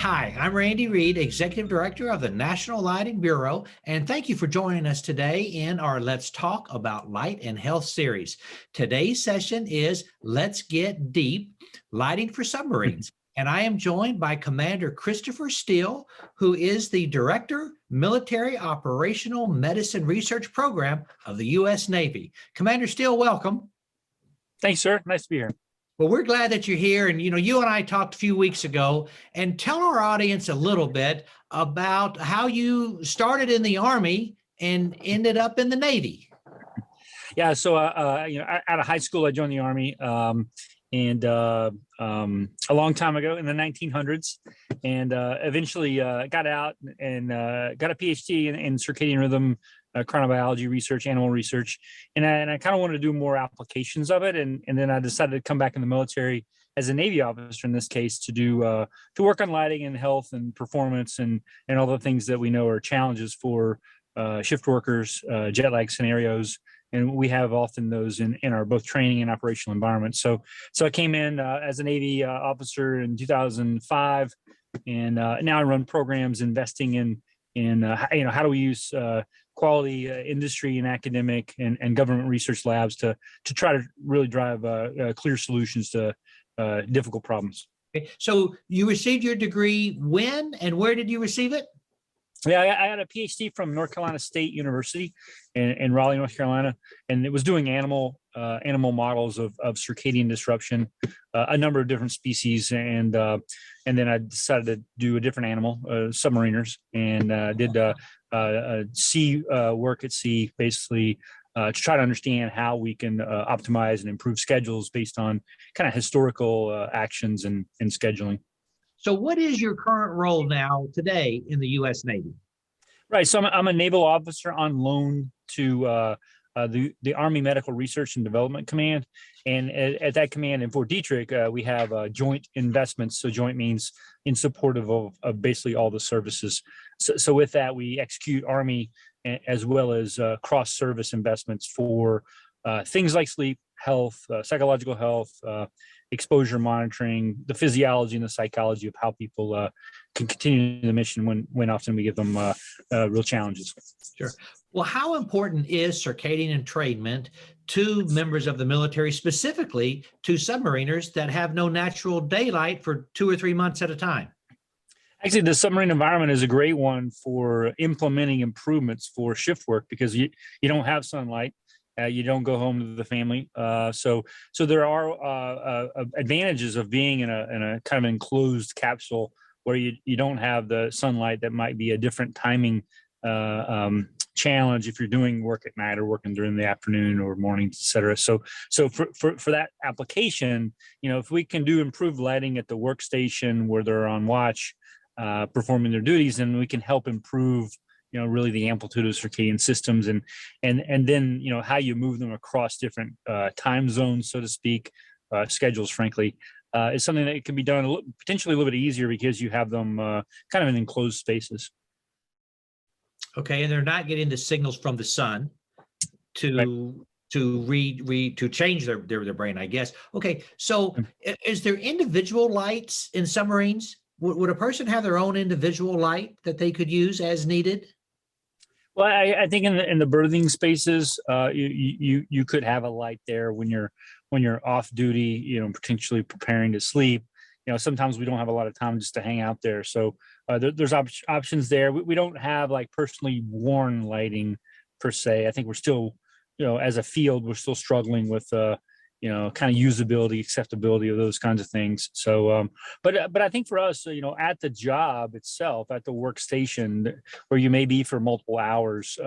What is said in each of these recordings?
Hi, I'm Randy Reed, Executive Director of the National Lighting Bureau, and thank you for joining us today in our Let's Talk About Light and Health series. Today's session is Let's Get Deep, Lighting for Submarines. And I am joined by Commander Christopher Steele, who is the Director, Military Operational Medicine Research Program of the U.S. Navy. Commander Steele, welcome. Thanks, sir. Nice to be here. Well, we're glad that you're here. And, you and I talked a few weeks ago, and tell our audience a little bit about how you started in the Army and ended up in the Navy. Yeah. So, out of high school, I joined the Army and a long time ago in the 1900s, and eventually got out and got a PhD in circadian rhythm, chronobiology research, animal research, and I kind of wanted to do more applications of it, and then I decided to come back in the military as a Navy officer in this case to work on lighting and health and performance and all the things that we know are challenges for shift workers, jet lag scenarios. And we have often those in our both training and operational environments. So I came in as a Navy officer in 2005, and now I run programs investing in how do we use quality industry and academic and government research labs to try to really drive clear solutions to difficult problems. Okay. So you received your degree when and where did you receive it? Yeah, I had a PhD from North Carolina State University in Raleigh, North Carolina, and it was doing animal models of circadian disruption, a number of different species, and then I decided to do a different animal, submariners, and did sea work at sea, basically to try to understand how we can optimize and improve schedules based on kind of historical actions and scheduling. So what is your current role now today in the U.S. Navy? Right. So I'm a naval officer on loan to the Army Medical Research and Development Command. And at that command in Fort Detrick, we have joint investments. So joint means in support of basically all the services. So with that, we execute Army as well as cross-service investments for things like sleep, health, psychological health, exposure monitoring, the physiology and the psychology of how people can continue the mission when often we give them real challenges. Sure. Well, how important is circadian entrainment to members of the military, specifically to submariners that have no natural daylight for 2 or 3 months at a time? Actually, the submarine environment is a great one for implementing improvements for shift work because you don't have sunlight. You don't go home to the family. So there are advantages of being in a kind of enclosed capsule where you don't have the sunlight that might be a different timing challenge if you're doing work at night or working during the afternoon or mornings, et cetera. So for that application, if we can do improved lighting at the workstation where they're on watch, performing their duties, then we can help improve really the amplitude of circadian systems and then, how you move them across different time zones, so to speak, schedules, frankly, is something that can be done potentially a little bit easier because you have them kind of in enclosed spaces. Okay. And they're not getting the signals from the sun to change their brain, I guess. Okay. So is there individual lights in submarines? Would a person have their own individual light that they could use as needed? Well, I think in the berthing spaces, you could have a light there when you're off duty, potentially preparing to sleep. Sometimes we don't have a lot of time just to hang out there. So there's options there. We don't have like personally worn lighting per se. I think we're still, as a field, we're still struggling with kind of usability, acceptability of those kinds of things. So, but I think for us, at the job itself, at the workstation where you may be for multiple hours,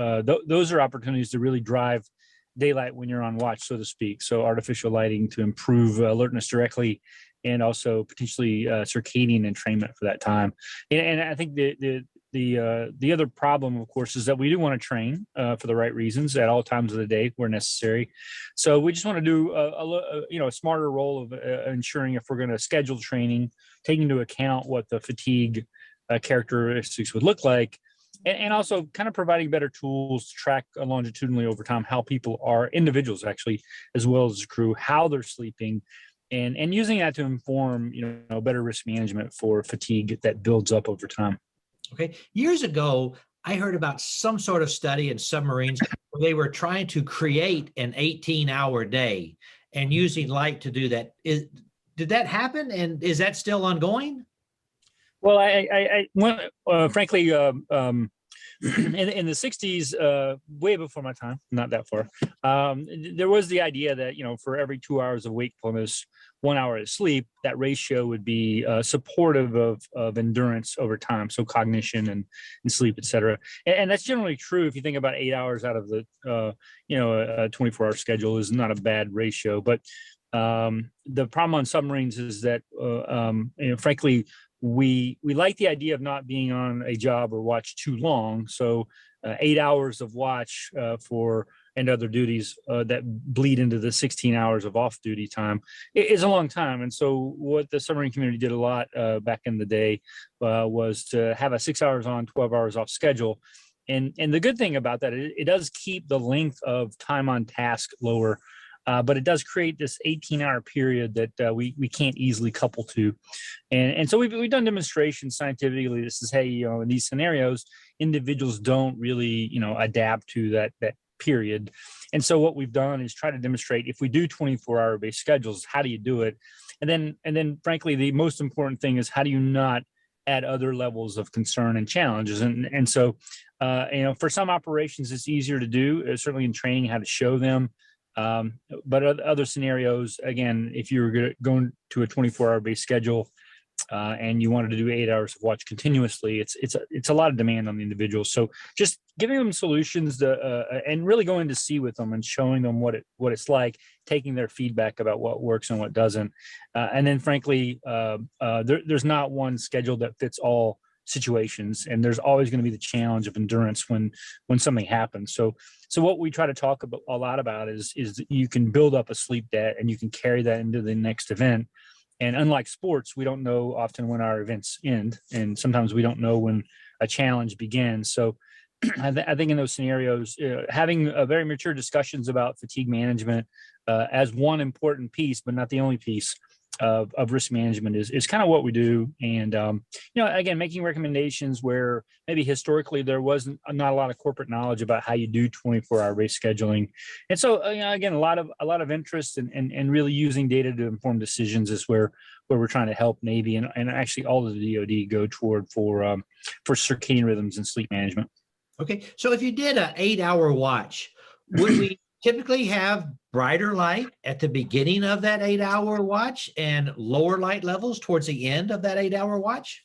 those are opportunities to really drive daylight when you're on watch, so to speak. So artificial lighting to improve alertness directly and also potentially circadian entrainment for that time. And I think the other problem, of course, is that we do want to train for the right reasons at all times of the day where necessary. So we just want to do a smarter role of ensuring if we're going to schedule training, taking into account what the fatigue characteristics would look like, and also kind of providing better tools to track longitudinally over time how people are, individuals actually, as well as the crew, how they're sleeping, and using that to inform, better risk management for fatigue that builds up over time. Okay. Years ago, I heard about some sort of study in submarines where they were trying to create an 18-hour day and using light to do that. Did that happen? And is that still ongoing? Well, frankly, in the 60s, way before my time, not that far, there was the idea that, for every 2 hours of wakefulness, 1 hour of sleep, that ratio would be supportive of endurance over time. So cognition and sleep, et cetera. And that's generally true. If you think about 8 hours out of the, a 24-hour schedule is not a bad ratio. But the problem on submarines is that, frankly, we like the idea of not being on a job or watch too long. So 8 hours of watch and other duties that bleed into the 16 hours of off-duty time is a long time. And so what the submarine community did a lot back in the day was to have a 6 hours on, 12 hours off schedule. And the good thing about that, it does keep the length of time on task lower. But it does create this 18-hour period that we can't easily couple to. And so we've done demonstrations scientifically. This is, hey, in these scenarios, individuals don't really, adapt to that period. And so what we've done is try to demonstrate, if we do 24-hour based schedules, how do you do it? And then frankly, the most important thing is, how do you not add other levels of concern and challenges? And so, for some operations, it's easier to do, certainly in training, how to show them. But other scenarios, again, if you were going to a 24-hour based schedule and you wanted to do 8 hours of watch continuously, it's a lot of demand on the individual. So just giving them solutions and really going to sea with them and showing them what it's like, taking their feedback about what works and what doesn't. And then frankly, there's not one schedule that fits all situations, and there's always going to be the challenge of endurance when something happens. So what we try to talk about a lot about is that you can build up a sleep debt and you can carry that into the next event. And unlike sports, we don't know often when our events end, and sometimes we don't know when a challenge begins. So I think in those scenarios, having very mature discussions about fatigue management as one important piece, but not the only piece of risk management is kind of what we do. And, again, making recommendations where maybe historically there wasn't not a lot of corporate knowledge about how you do 24-hour based scheduling. And so, again, a lot of interest and really using data to inform decisions is where we're trying to help Navy and actually all of the DoD go toward for circadian rhythms and sleep management. Okay. So if you did an 8-hour watch, would we typically have brighter light at the beginning of that 8-hour watch and lower light levels towards the end of that 8-hour watch?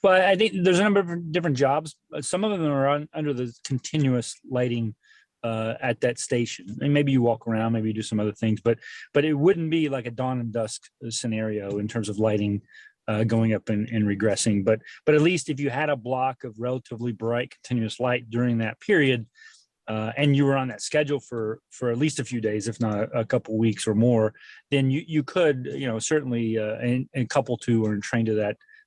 Well, I think there's a number of different jobs. Some of them are under the continuous lighting at that station. And maybe you walk around, maybe you do some other things, but it wouldn't be like a dawn and dusk scenario in terms of lighting going up and regressing. But at least if you had a block of relatively bright continuous light during that period, and you were on that schedule for at least a few days, if not a couple weeks or more, then you could, certainly and couple to or train to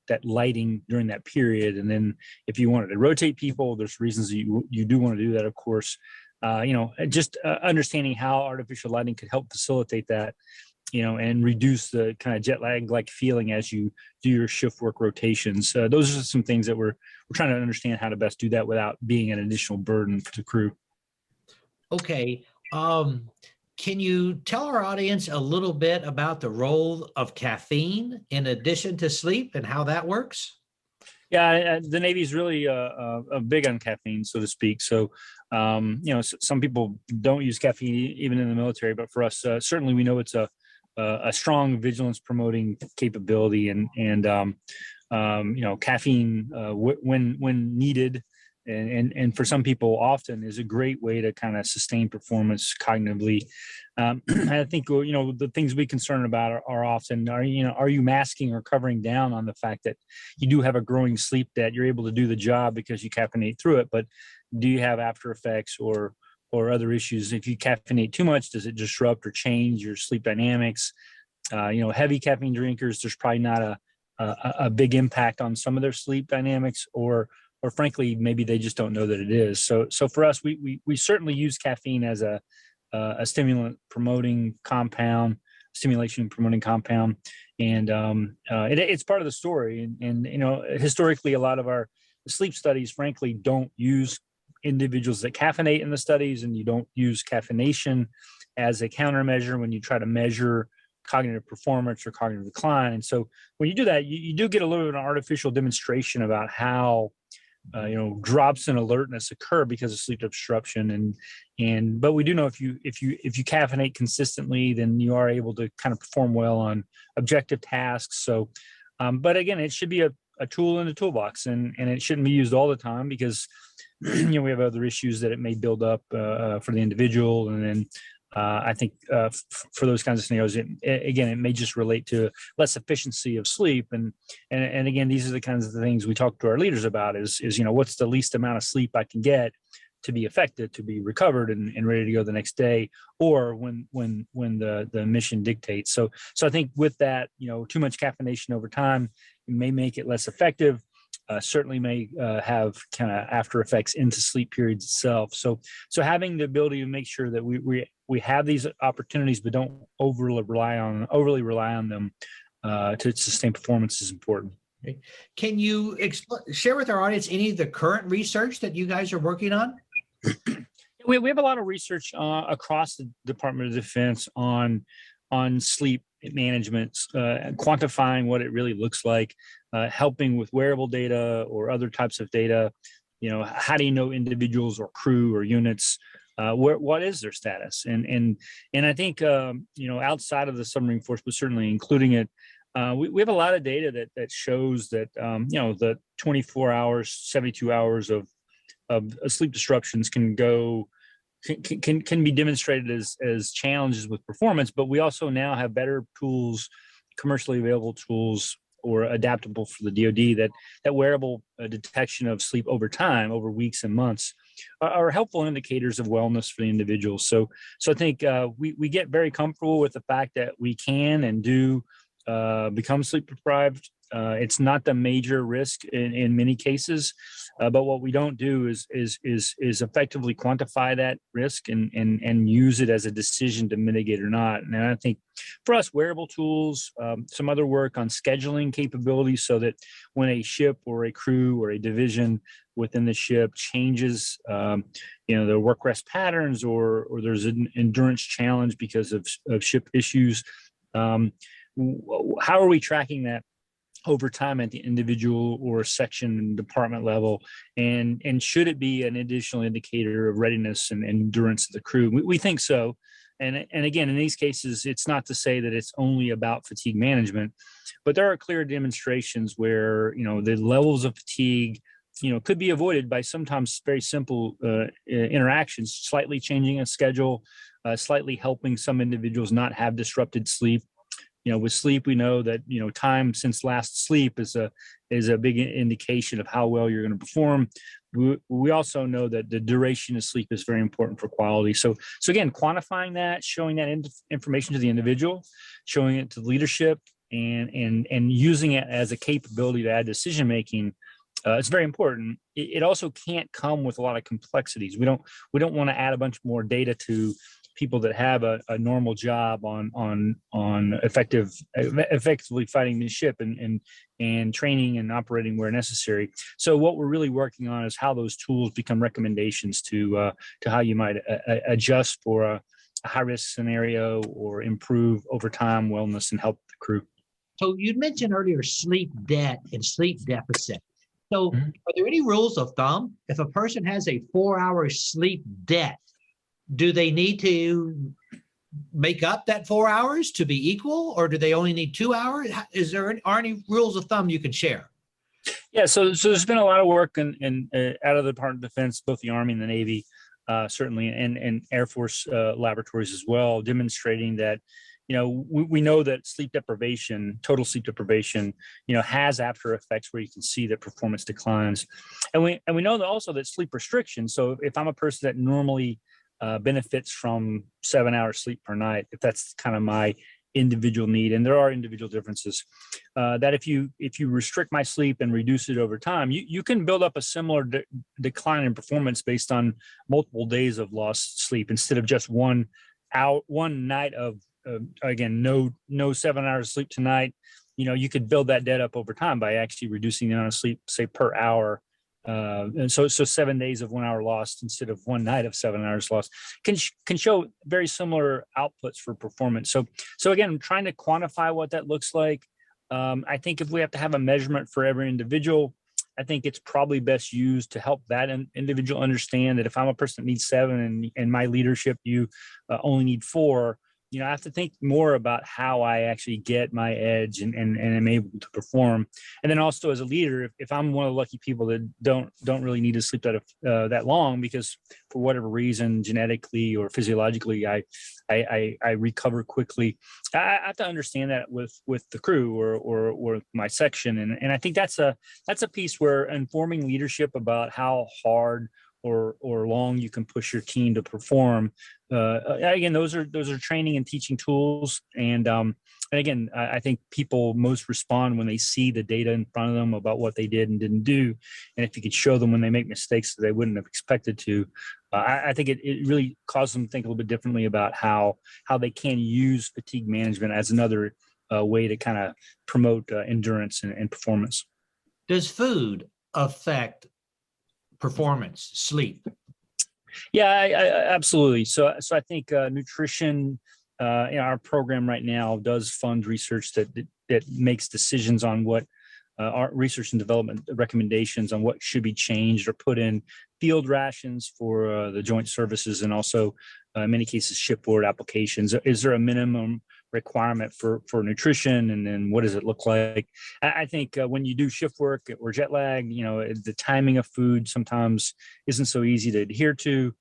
that lighting during that period. And then if you wanted to rotate people, there's reasons you do want to do that, of course. Just understanding how artificial lighting could help facilitate that, and reduce the kind of jet lag like feeling as you do your shift work rotations. Those are some things that we're trying to understand how to best do that without being an additional burden to crew. Okay. Can you tell our audience a little bit about the role of caffeine in addition to sleep and how that works? Yeah, the Navy is really big on caffeine, so to speak. So, some people don't use caffeine even in the military, but for us, certainly we know it's a strong vigilance promoting capability, and caffeine when needed. And for some people often is a great way to kind of sustain performance cognitively. I think, the things we concern about are often, are you masking or covering down on the fact that you do have a growing sleep debt? You're able to do the job because you caffeinate through it, but do you have after effects or other issues? If you caffeinate too much, does it disrupt or change your sleep dynamics? Heavy caffeine drinkers, there's probably not a big impact on some of their sleep dynamics, or frankly, maybe they just don't know that it is. So for us, we certainly use caffeine as a stimulant promoting compound, stimulation promoting compound, and it's part of the story. And historically, a lot of our sleep studies, frankly, don't use individuals that caffeinate in the studies, and you don't use caffeination as a countermeasure when you try to measure cognitive performance or cognitive decline. And so when you do that, you do get a little bit of an artificial demonstration about how drops in alertness occur because of sleep disruption. But we do know if you caffeinate consistently, then you are able to kind of perform well on objective tasks. So, but again, it should be a tool in the toolbox, and it shouldn't be used all the time because we have other issues that it may build up for the individual. And then I think for those kinds of scenarios, it may just relate to less efficiency of sleep. And again, these are the kinds of things we talk to our leaders about is what's the least amount of sleep I can get to be effective, to be recovered and ready to go the next day, or when the mission dictates. So I think with that, too much caffeination over time may make it less effective. Certainly may have kind of after effects into sleep periods itself. So having the ability to make sure that we have these opportunities, but don't overly rely on them to sustain performance is important. Can you share with our audience any of the current research that you guys are working on? We have a lot of research across the Department of Defense on sleep management, quantifying what it really looks like, helping with wearable data or other types of data. How do you know individuals or crew or units? What is their status? And I think outside of the submarine force, but certainly including it, we have a lot of data that shows that the 24 hours, 72 hours of sleep disruptions can be demonstrated as challenges with performance, but we also now have better tools, commercially available tools, or adaptable for the DoD that wearable detection of sleep over time, over weeks and months, are helpful indicators of wellness for the individual. So I think we get very comfortable with the fact that we can and do become sleep deprived. It's not the major risk in many cases, but what we don't do is effectively quantify that risk and use it as a decision to mitigate or not. And I think for us, wearable tools, some other work on scheduling capabilities, so that when a ship or a crew or a division within the ship changes, their work rest patterns, or there's an endurance challenge because of ship issues. How are we tracking that over time at the individual or section and department level, and should it be an additional indicator of readiness and endurance of the crew? We think so. And again, in these cases, it's not to say that it's only about fatigue management, but there are clear demonstrations where the levels of fatigue could be avoided by sometimes very simple interactions, slightly changing a schedule, slightly helping some individuals not have disrupted sleep. With sleep, we know that time since last sleep is a big indication of how well you're going to perform. We also know that the duration of sleep is very important for quality. So again, quantifying that, showing that information to the individual, showing it to leadership, and using it as a capability to add decision making. It's very important. It also can't come with a lot of complexities. We don't want to add a bunch more data to people that have a normal job on effectively fighting the ship and training and operating where necessary. So what we're really working on is how those tools become recommendations to how you might adjust for a high risk scenario or improve over time wellness and help the crew. So you mentioned earlier sleep debt and sleep deficit. So are there any rules of thumb? If a person has a 4-hour sleep debt, do they need to make up that 4 hours to be equal, or do they only need 2 hours? Are any rules of thumb you can share? Yeah, so there's been a lot of work in out of the Department of Defense, both the Army and the Navy, certainly, and Air Force laboratories as well, demonstrating that we know that sleep deprivation, total sleep deprivation, has after effects where you can see that performance declines, and we know that also that sleep restriction. So if I'm a person that normally benefits from 7 hours sleep per night, if that's kind of my individual need, and there are individual differences, that if you restrict my sleep and reduce it over time, you can build up a similar decline in performance based on multiple days of lost sleep instead of just one night of again, no 7 hours of sleep tonight, you could build that debt up over time by actually reducing the amount of sleep, say, per hour. And so 7 days of 1 hour lost instead of one night of 7 hours lost can show very similar outputs for performance. So again, trying to quantify what that looks like. I think if we have to have a measurement for every individual, I think it's probably best used to help that individual understand that if I'm a person that needs 7 and in my leadership, you only need 4, I have to think more about how I actually get my edge and am able to perform. And then also as a leader, if I'm one of the lucky people that don't really need to sleep that long because for whatever reason, genetically or physiologically, I recover quickly, I have to understand that with the crew or my section. And I think that's a piece where informing leadership about how hard or long you can push your team to perform. Again, those are training and teaching tools. And again, I think people most respond when they see the data in front of them about what they did and didn't do. And if you could show them when they make mistakes that they wouldn't have expected to, I think it really causes them to think a little bit differently about how they can use fatigue management as another way to kind of promote endurance and performance. Does food affect performance, sleep? Yeah, I absolutely. So I think nutrition in our program right now does fund research that makes decisions on what our research and development recommendations on what should be changed or put in field rations for the joint services, and also in many cases shipboard applications. Is there a minimum requirement for nutrition, and then what does it look like? I think when you do shift work or jet lag, the timing of food sometimes isn't so easy to adhere to.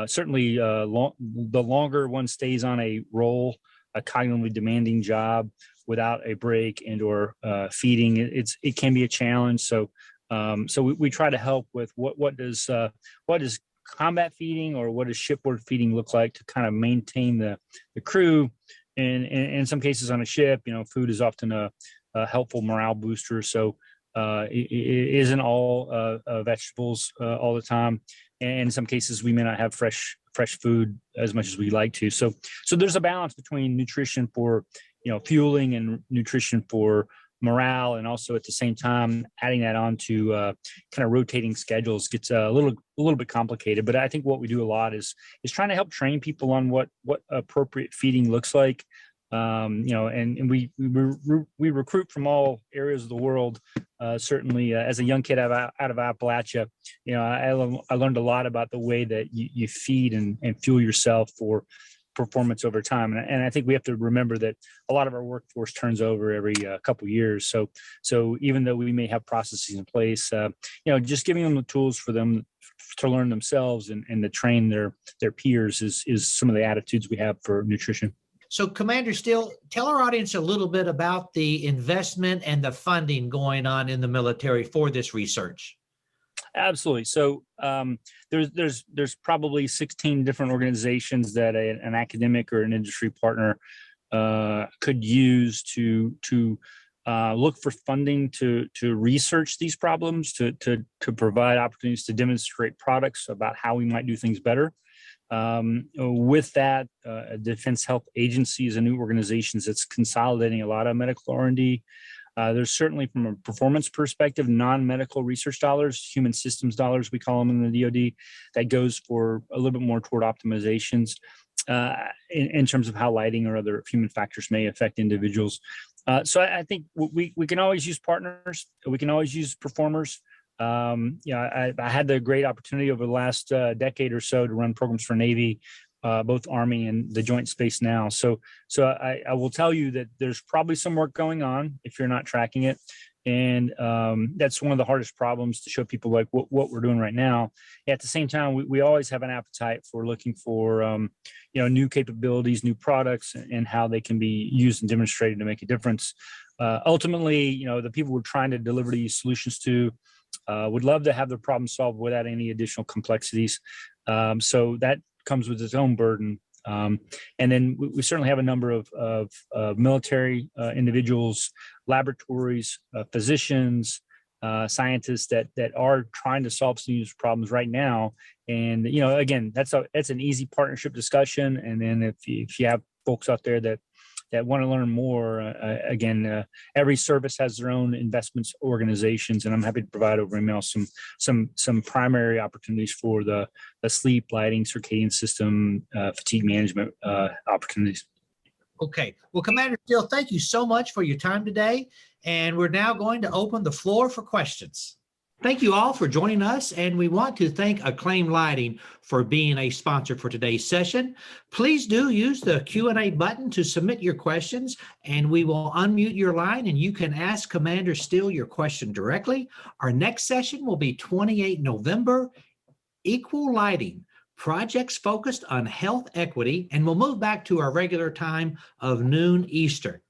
Certainly, the longer one stays on a role, a cognitively demanding job without a break and or feeding, it can be a challenge. So we try to help with what does combat feeding or what does shipboard feeding look like to kind of maintain the crew. And in some cases on a ship, food is often a helpful morale booster. So it isn't all vegetables all the time. And in some cases, we may not have fresh food as much as we like to. So there's a balance between nutrition for fueling and nutrition for morale, and also at the same time adding that on to kind of rotating schedules gets a little bit complicated. But I think what we do a lot is trying to help train people on what appropriate feeding looks like. And we recruit from all areas of the world. Certainly, as a young kid out of Appalachia, I learned a lot about the way that you feed and fuel yourself for performance over time. And I think we have to remember that a lot of our workforce turns over every couple of years. So even though we may have processes in place, just giving them the tools for them to learn themselves and to train their peers is some of the attitudes we have for nutrition. So Commander Steele, tell our audience a little bit about the investment and the funding going on in the military for this research. Absolutely. So there's probably 16 different organizations that an academic or an industry partner could use to look for funding to research these problems, to provide opportunities to demonstrate products about how we might do things better. With that, Defense Health Agency is a new organization that's consolidating a lot of medical R&D. There's certainly, from a performance perspective, non-medical research dollars, human systems dollars, we call them in the DoD, that goes for a little bit more toward optimizations in terms of how lighting or other human factors may affect individuals. So I think we can always use partners. We can always use performers. I had the great opportunity over the last decade or so to run programs for Navy, both Army and the Joint Space Now. So I will tell you that there's probably some work going on if you're not tracking it. And that's one of the hardest problems to show people, like what we're doing right now. At the same time, we always have an appetite for looking for new capabilities, new products, and how they can be used and demonstrated to make a difference. Ultimately, the people we're trying to deliver these solutions to would love to have the problem solved without any additional complexities. So that comes with its own burden. And then we certainly have a number of military individuals, laboratories, physicians, scientists that are trying to solve some of these problems right now. And again, that's an easy partnership discussion. And then if you have folks out there that want to learn more, every service has their own investments organizations, and I'm happy to provide over email some primary opportunities for the sleep, lighting, circadian system, fatigue management opportunities. Okay. Well, Commander Steele, thank you so much for your time today. And we're now going to open the floor for questions. Thank you all for joining us, and we want to thank Acclaim Lighting for being a sponsor for today's session. Please do use the Q&A button to submit your questions, and we will unmute your line, and you can ask Commander Steele your question directly. Our next session will be 28 November, Equal Lighting, projects focused on health equity, and we'll move back to our regular time of noon Eastern.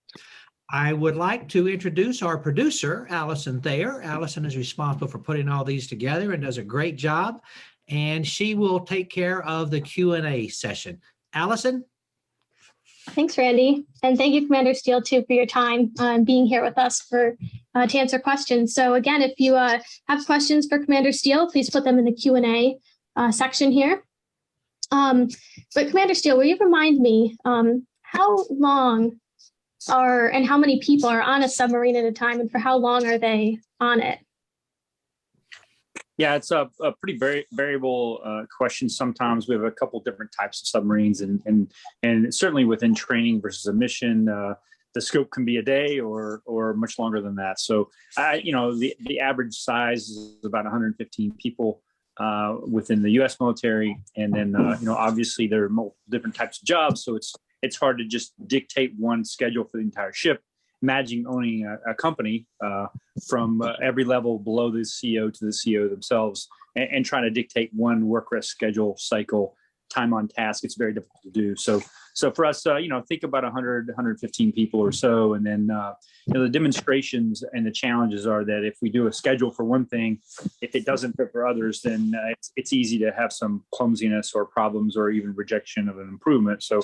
I would like to introduce our producer, Allison Thayer. Allison is responsible for putting all these together and does a great job, and she will take care of the Q&A session. Allison? Thanks, Randy. And thank you, Commander Steele, too, for your time being here with us to answer questions. So again, if you have questions for Commander Steele, please put them in the Q&A section here. But Commander Steele, will you remind me how long and how many people are on a submarine at a time, and for how long are they on it? Yeah, it's a pretty variable question. Sometimes we have a couple different types of submarines, and certainly within training versus a mission, the scope can be a day or much longer than that. So, the average size is about 115 people within the U.S. military, and then obviously there are multiple different types of jobs, so it's hard to just dictate one schedule for the entire ship. Imagine owning a company from every level below the CEO to the CEO themselves, and trying to dictate one work rest schedule, cycle, time on task. It's very difficult to do. So for us, think about 100, 115 people or so. And then, the demonstrations and the challenges are that if we do a schedule for one thing, if it doesn't fit for others, then it's easy to have some clumsiness or problems or even rejection of an improvement. So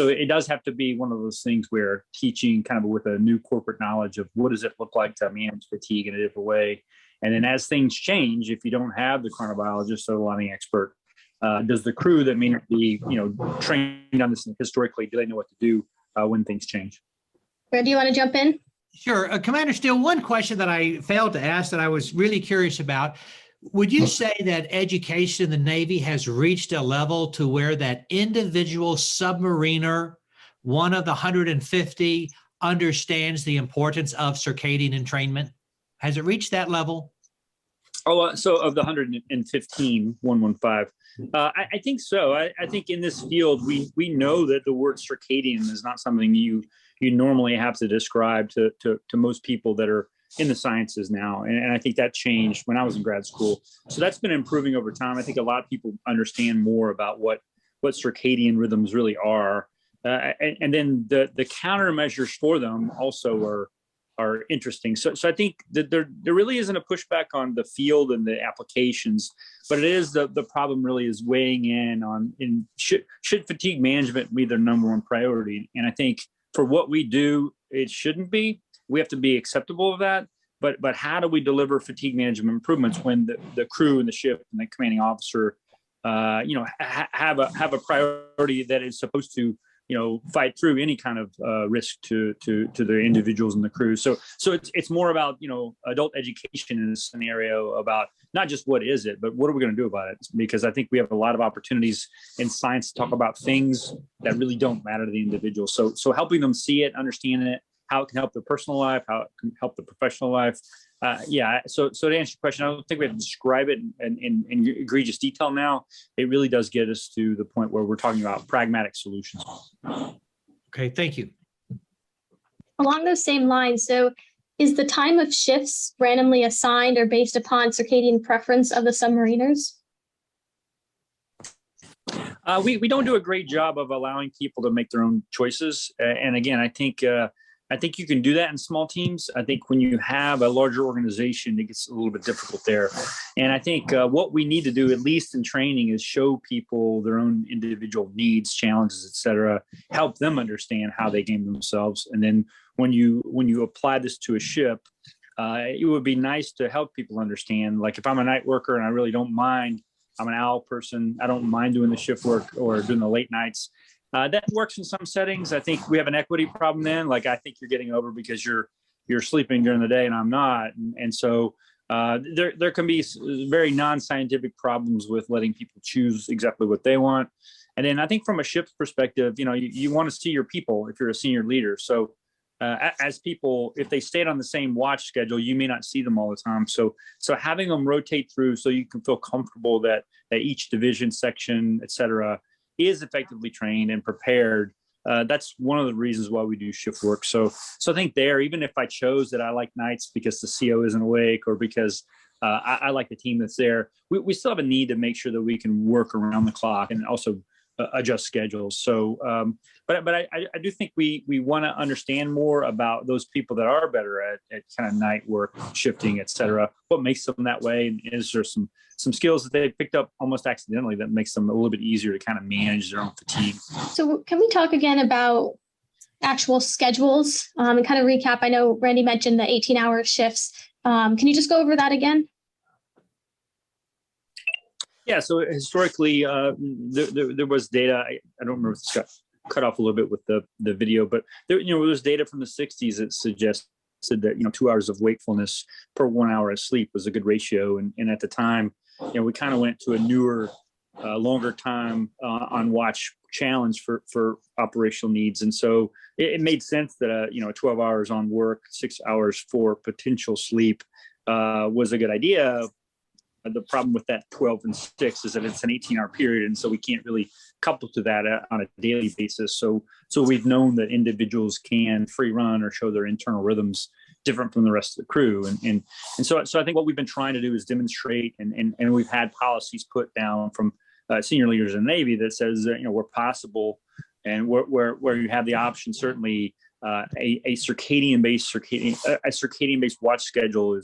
it does have to be one of those things where teaching kind of with a new corporate knowledge of what does it look like to manage fatigue in a different way. And then as things change, if you don't have the chronobiologist or the lighting expert, does the crew that may not be, trained on this historically, do they know what to do when things change? Brad, do you want to jump in? Sure. Commander Steele, one question that I failed to ask that I was really curious about, would you say that education in the Navy has reached a level to where that individual submariner, one of the 150, understands the importance of circadian entrainment? Has it reached that level? Oh, so of the 115, I think so. I think in this field, we know that the word circadian is not something you normally have to describe to most people that are in the sciences now. And I think that changed when I was in grad school. So that's been improving over time. I think a lot of people understand more about what circadian rhythms really are. And then the countermeasures for them also are interesting. So I think that there really isn't a pushback on the field and the applications, but it is the problem really is weighing in on should fatigue management be their number one priority? And I think for what we do, it shouldn't be. We have to be acceptable of that. But how do we deliver fatigue management improvements when the crew and the ship and the commanding officer, have a priority that is supposed to fight through any kind of risk to the individuals and the crew. So it's more about, adult education in this scenario about not just what is it, but what are we going to do about it? Because I think we have a lot of opportunities in science to talk about things that really don't matter to the individual. So helping them see it, understanding it, how it can help their personal life, how it can help the professional life. So to answer your question, I don't think we have to describe it in egregious detail now. It really does get us to the point where we're talking about pragmatic solutions. Okay, thank you. Along those same lines, so is the time of shifts randomly assigned or based upon circadian preference of the submariners? We don't do a great job of allowing people to make their own choices. And again, I think you can do that in small teams. I think when you have a larger organization, it gets a little bit difficult there. And I think what we need to do, at least in training, is show people their own individual needs, challenges, et cetera, help them understand how they game themselves. And then when you apply this to a ship, it would be nice to help people understand, like if I'm a night worker and I really don't mind, I'm an owl person, I don't mind doing the shift work or doing the late nights. That works in some settings. I think we have an equity problem then. Like I think you're getting over because you're sleeping during the day and I'm not, and so there can be very non-scientific problems with letting people choose exactly what they want. And then I think from a ship's perspective, you want to see your people if you're a senior leader. So as people, if they stayed on the same watch schedule, you may not see them all the time. So having them rotate through so you can feel comfortable that each division, section, et cetera, is effectively trained and prepared. That's one of the reasons why we do shift work. So I think there, even if I chose that I like nights because the CO isn't awake or because I like the team that's there, we still have a need to make sure that we can work around the clock and also adjust schedules. So, but I do think we want to understand more about those people that are better at kind of night work, shifting, et cetera. What makes them that way? And is there some skills that they picked up almost accidentally that makes them a little bit easier to kind of manage their own fatigue? So can we talk again about actual schedules and kind of recap? I know Randy mentioned the 18-hour shifts. Can you just go over that again? Yeah, so historically, there was data. I don't remember if this got cut off a little bit with the video, but there was data from the 60s that suggested that 2 hours of wakefulness per 1 hour of sleep was a good ratio. And at the time, we kind of went to a newer, longer time on watch challenge for operational needs. And so it made sense that 12 hours on work, 6 hours for potential sleep was a good idea. The problem with that 12 and 6 is that it's an 18-hour period, and so we can't really couple to that on a daily basis. So we've known that individuals can free run or show their internal rhythms different from the rest of the crew, and so I think what we've been trying to do is demonstrate, and we've had policies put down from senior leaders in the Navy that says that where possible, and where you have the option, certainly a circadian based watch schedule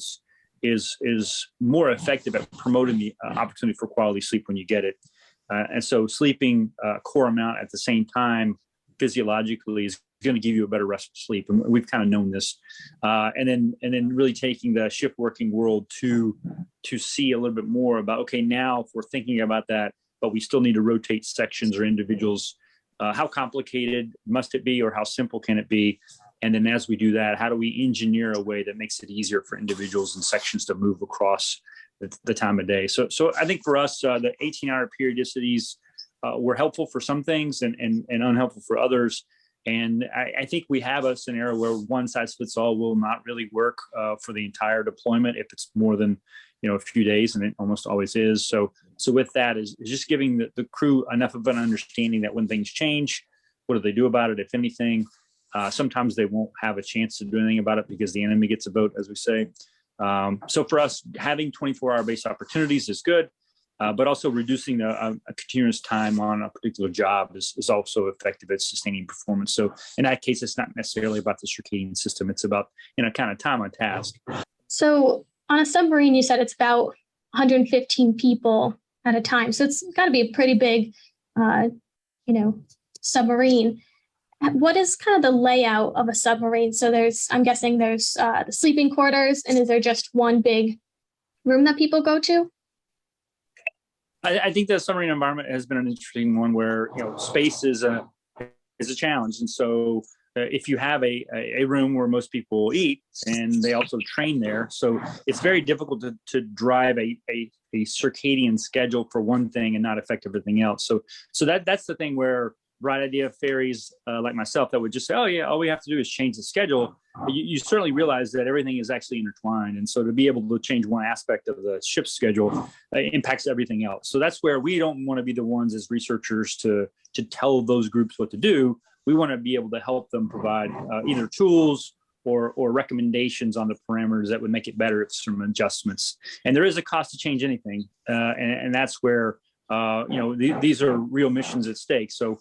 is more effective at promoting the opportunity for quality sleep when you get it. And so sleeping a core amount at the same time physiologically is going to give you a better restful sleep. And we've kind of known this. And then really taking the shift working world to see a little bit more about, okay, now if we're thinking about that, but we still need to rotate sections or individuals, how complicated must it be or how simple can it be? And then as we do that, how do we engineer a way that makes it easier for individuals and sections to move across the time of day? So I think for us, the 18-hour periodicities were helpful for some things and unhelpful for others. And I think we have a scenario where one size fits all will not really work for the entire deployment if it's more than a few days, and it almost always is. So with that is just giving the crew enough of an understanding that when things change, what do they do about it, if anything? Sometimes they won't have a chance to do anything about it because the enemy gets a vote, as we say. So for us, having 24-hour base opportunities is good, but also reducing a continuous time on a particular job is also effective at sustaining performance. So in that case, it's not necessarily about the circadian system. It's about kind of time on task. So on a submarine, you said it's about 115 people at a time. So it's got to be a pretty big, submarine. What is kind of the layout of a submarine? So I'm guessing there's the sleeping quarters, and is there just one big room that people go to? I think the submarine environment has been an interesting one where space is a challenge, and so if you have a room where most people eat and they also train there, so it's very difficult to drive a circadian schedule for one thing and not affect everything else. So that's the thing where bright idea fairies like myself that would just say, oh yeah, all we have to do is change the schedule. You certainly realize that everything is actually intertwined. And so to be able to change one aspect of the ship's schedule impacts everything else. So that's where we don't want to be the ones as researchers to tell those groups what to do. We want to be able to help them provide either tools or recommendations on the parameters that would make it better if some adjustments. And there is a cost to change anything. And that's where, these are real missions at stake. So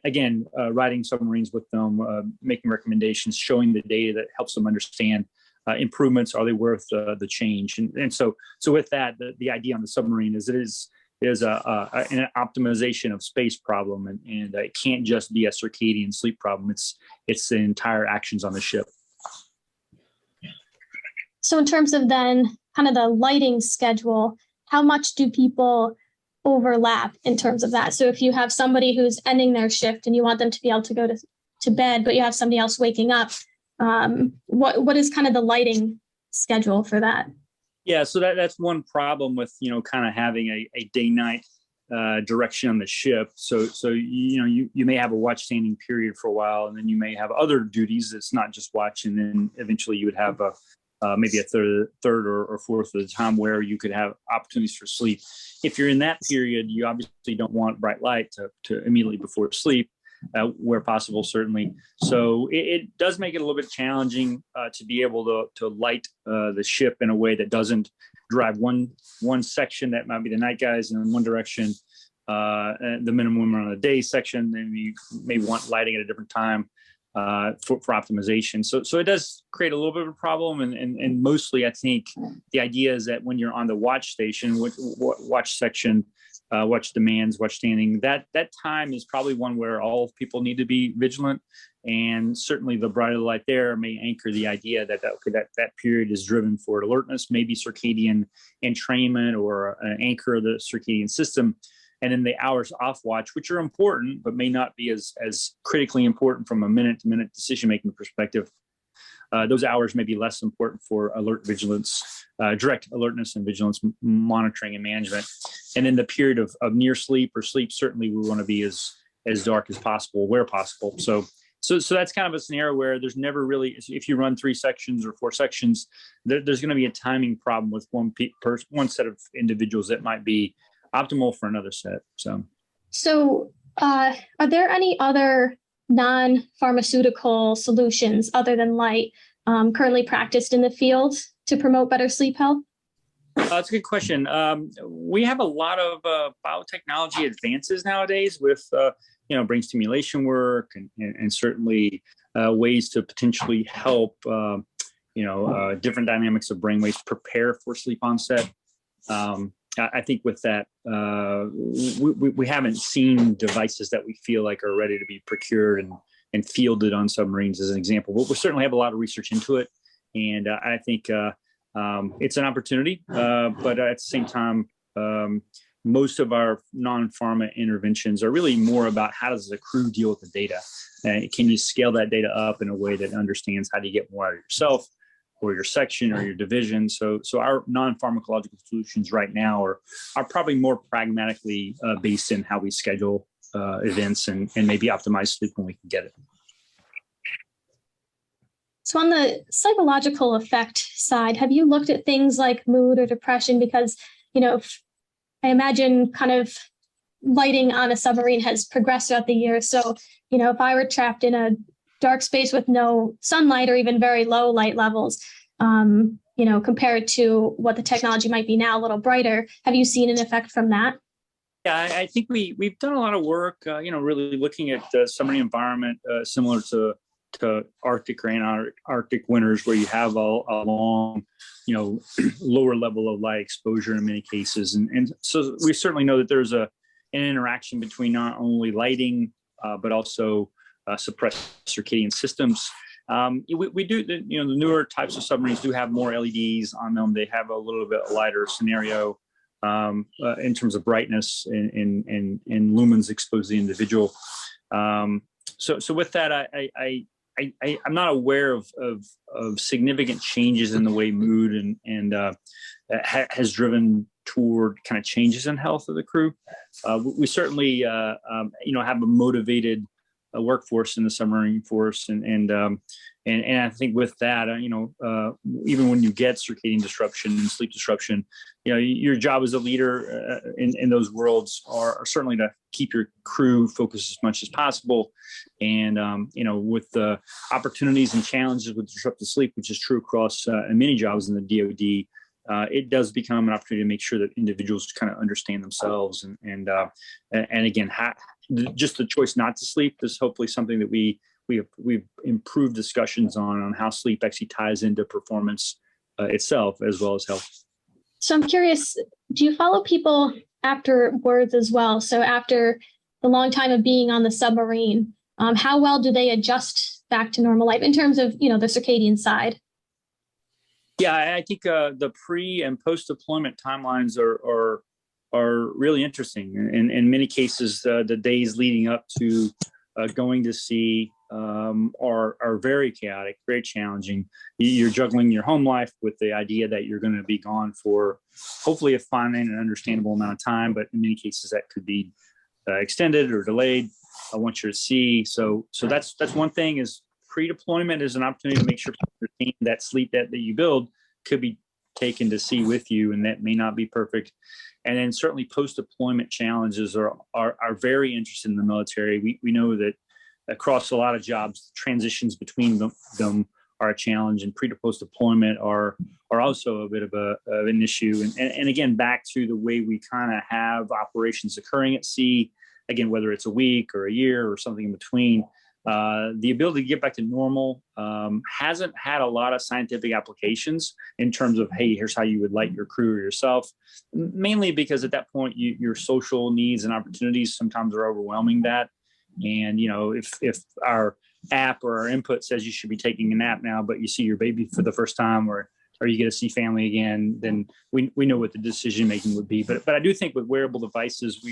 again, riding submarines with them, making recommendations, showing the data that helps them understand improvements. Are they worth the change? And so with that, the idea on the submarine is it is an optimization of space problem, and it can't just be a circadian sleep problem. It's the entire actions on the ship. So in terms of then kind of the lighting schedule, how much do people overlap in terms of that. So if you have somebody who's ending their shift and you want them to be able to go to bed, but you have somebody else waking up, what is kind of the lighting schedule for that? Yeah, so that's one problem with, kind of having a day-night direction on the ship. So you may have a watch standing period for a while, and then you may have other duties. It's not just watch, and then eventually you would have maybe a third or fourth of the time where you could have opportunities for sleep. If you're in that period, you obviously don't want bright light to immediately before sleep, where possible, certainly. So it does make it a little bit challenging to be able to light the ship in a way that doesn't drive one section that might be the night guys in one direction, the minimum on a day section, then you may want lighting at a different time for optimization. So it does create a little bit of a problem. And mostly I think the idea is that when you're on the watch station, watch section, watch demands, watch standing, that time is probably one where all people need to be vigilant. And certainly the brighter light there may anchor the idea that period is driven for alertness, maybe circadian entrainment or an anchor of the circadian system. And then the hours off watch, which are important, but may not be as critically important from a minute-to-minute decision-making perspective. Those hours may be less important for alert vigilance, direct alertness and vigilance monitoring and management. And in the period of near sleep or sleep, certainly we want to be as dark as possible, where possible. So that's kind of a scenario where there's never really, if you run 3 sections or 4 sections, there's going to be a timing problem with one set of individuals that might be optimal for another set. So are there any other non-pharmaceutical solutions other than light currently practiced in the field to promote better sleep health? That's a good question. We have a lot of biotechnology advances nowadays with brain stimulation work and certainly ways to potentially help different dynamics of brain waves prepare for sleep onset. I think with that, we haven't seen devices that we feel like are ready to be procured and fielded on submarines as an example. But we certainly have a lot of research into it. And I think it's an opportunity. But at the same time, most of our non-pharma interventions are really more about how does the crew deal with the data? Can you scale that data up in a way that understands how do you get more out of yourself, or your section or your division. So our non-pharmacological solutions right now are probably more pragmatically based in how we schedule events and maybe optimize sleep when we can get it. So on the psychological effect side, have you looked at things like mood or depression? Because, I imagine kind of lighting on a submarine has progressed throughout the years. So, if I were trapped in a dark space with no sunlight or even very low light levels, compared to what the technology might be now, a little brighter. Have you seen an effect from that? Yeah, I think we've done a lot of work, really looking at the submarine environment similar to Arctic or Antarctic winters, where you have a long, lower level of light exposure in many cases. And so we certainly know that there's an interaction between not only lighting, but also suppressed circadian systems. We do, the newer types of submarines do have more LEDs on them. They have a little bit lighter scenario in terms of brightness and lumens exposed to the individual. So with that, I'm not aware of significant changes in the way mood and has driven toward kind of changes in health of the crew. We certainly, have a motivated workforce in the submarine force, and I think with that, even when you get circadian disruption and sleep disruption, your job as a leader in those worlds are certainly to keep your crew focused as much as possible, and with the opportunities and challenges with disrupted sleep, which is true across many jobs in the DoD. It does become an opportunity to make sure that individuals kind of understand themselves, and again, just the choice not to sleep is hopefully something that we've improved discussions on how sleep actually ties into performance itself as well as health. So I'm curious, do you follow people afterwards as well? So after the long time of being on the submarine, how well do they adjust back to normal life in terms of, the circadian side? Yeah, I think the pre and post deployment timelines are are really interesting. In many cases, the days leading up to going to sea are very chaotic, very challenging. You're juggling your home life with the idea that you're going to be gone for hopefully a finite and understandable amount of time, but in many cases that could be extended or delayed once you're at sea. So that's one thing, is pre-deployment is an opportunity to make sure that sleep that you build could be taken to sea with you, and that may not be perfect. And then certainly post-deployment challenges are very interesting in the military. We know that across a lot of jobs, transitions between them are a challenge, and pre to post deployment are also a bit of an issue. And again, back to the way we kind of have operations occurring at sea, again, whether it's a week or a year or something in between, the ability to get back to normal hasn't had a lot of scientific applications in terms of, hey, here's how you would light your crew or yourself, mainly because at that point, your social needs and opportunities sometimes are overwhelming that. And, if our app or our input says you should be taking a nap now, but you see your baby for the first time, or you get to see family again, then we know what the decision making would be. But I do think with wearable devices,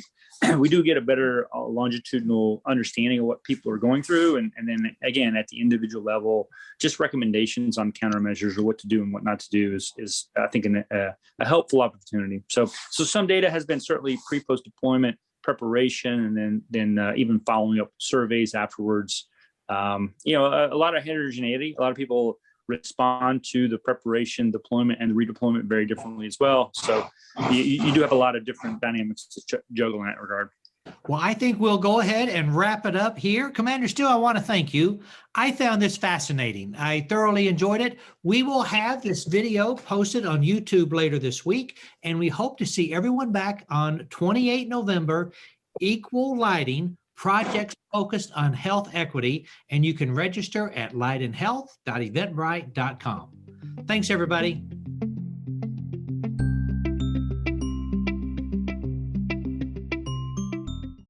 we do get a better longitudinal understanding of what people are going through, and then again at the individual level, just recommendations on countermeasures or what to do and what not to do is I think a helpful opportunity. So some data has been certainly pre-post deployment preparation, and then even following up surveys afterwards. A lot of heterogeneity. A lot of people respond to the preparation, deployment, and redeployment very differently as well. So you do have a lot of different dynamics to juggle in that regard. Well, I think we'll go ahead and wrap it up here. Commander Steele, I want to thank you. I found this fascinating. I thoroughly enjoyed it. We will have this video posted on YouTube later this week, and we hope to see everyone back on 28 November, Equal Lighting, projects focused on health equity, and you can register at lightandhealth.eventbrite.com. Thanks, everybody.